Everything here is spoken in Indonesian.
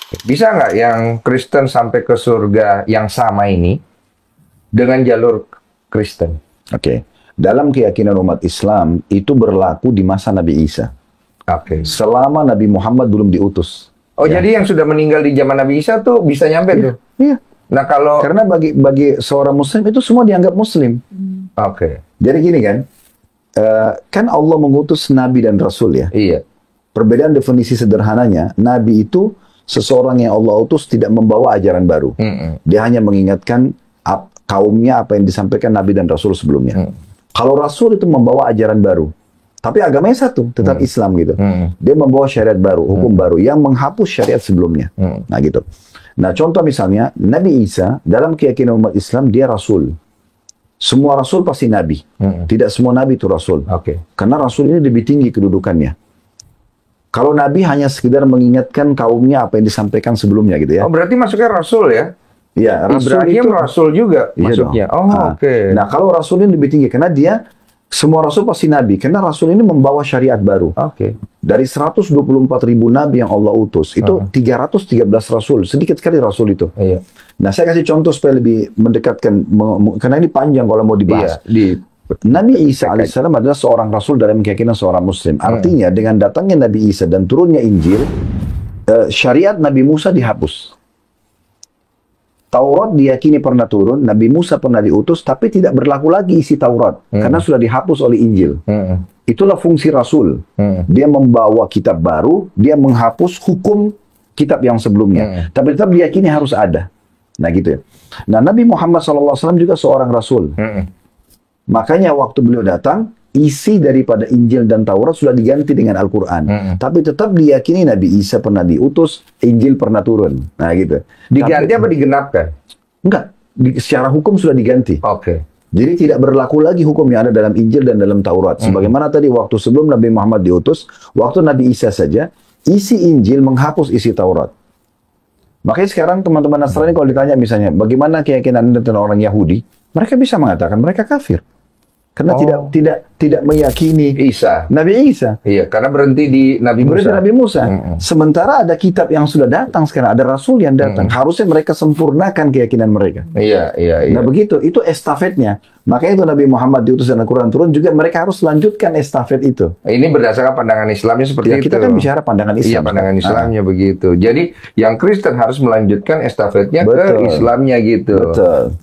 Bisa nggak yang Kristen sampai ke surga yang sama ini dengan jalur Kristen? Oke. Dalam keyakinan umat Islam, itu berlaku di masa Nabi Isa. Oke. Selama Nabi Muhammad belum diutus. Oh, jadi yang sudah meninggal di zaman Nabi Isa tuh bisa nyampe tuh? Iya. Nah, kalau... Karena bagi seorang Muslim itu semua dianggap Muslim. Oke. Jadi gini kan, kan Allah mengutus Nabi dan Rasul ya. Iya. Perbedaan definisi sederhananya, Nabi itu seseorang yang Allah utus tidak membawa ajaran baru. Dia hanya mengingatkan kaumnya apa yang disampaikan Nabi dan Rasul sebelumnya. Kalau Rasul itu membawa ajaran baru, tapi agamanya satu, tetap Islam gitu. Dia membawa syariat baru, hukum baru yang menghapus syariat sebelumnya. Nah gitu. Nah contoh misalnya, Nabi Isa dalam keyakinan umat Islam dia Rasul. Semua Rasul pasti Nabi. Tidak semua Nabi itu Rasul. Karena Rasul ini lebih tinggi kedudukannya. Kalau Nabi hanya sekedar mengingatkan kaumnya apa yang disampaikan sebelumnya gitu ya. Oh, berarti masuknya Rasul ya? Iya, Rasul Ibrahim itu Rasul juga masuknya. Oke. Nah, kalau Rasul ini lebih tinggi karena dia semua Rasul pasti Nabi. Karena Rasul ini membawa syariat baru. Dari 124.000 Nabi yang Allah utus, itu 313 Rasul. Sedikit sekali Rasul itu. Nah, saya kasih contoh supaya lebih mendekatkan, karena ini panjang kalau mau dibahas. Nabi Isa alaihissalam adalah seorang Rasul dalam keyakinan seorang Muslim. Artinya dengan datangnya Nabi Isa dan turunnya Injil, syariat Nabi Musa dihapus. Taurat diyakini pernah turun, Nabi Musa pernah diutus, tapi tidak berlaku lagi isi Taurat. Karena sudah dihapus oleh Injil. Itulah fungsi Rasul. Dia membawa kitab baru, dia menghapus hukum kitab yang sebelumnya. Tapi tetap diyakini harus ada. Nah gitu ya. Nah Nabi Muhammad SAW juga seorang Rasul. Makanya waktu beliau datang, isi daripada Injil dan Taurat sudah diganti dengan Al-Quran. Tapi tetap diyakini Nabi Isa pernah diutus, Injil pernah turun. Nah gitu. Diganti apa digenapkan? Enggak. Secara hukum sudah diganti. Jadi tidak berlaku lagi hukum yang ada dalam Injil dan dalam Taurat. Sebagaimana tadi waktu sebelum Nabi Muhammad diutus, waktu Nabi Isa saja, isi Injil menghapus isi Taurat. Makanya sekarang teman-teman Nasrani kalau ditanya misalnya, bagaimana keyakinan Anda tentang orang Yahudi? Mereka bisa mengatakan mereka kafir. Karena tidak meyakini Nabi Isa. Iya, karena berhenti di Nabi Musa. Sementara ada kitab yang sudah datang sekarang, ada Rasul yang datang. Harusnya mereka sempurnakan keyakinan mereka. Iya. Nah begitu, itu estafetnya. Makanya itu Nabi Muhammad diutus dan Al-Quran turun juga mereka harus lanjutkan estafet itu. Ini berdasarkan pandangan Islamnya seperti itu. Kita kan bicara pandangan Islam. Iya, pandangan Islamnya begitu. Jadi yang Kristen harus melanjutkan estafetnya ke Islamnya gitu. Betul.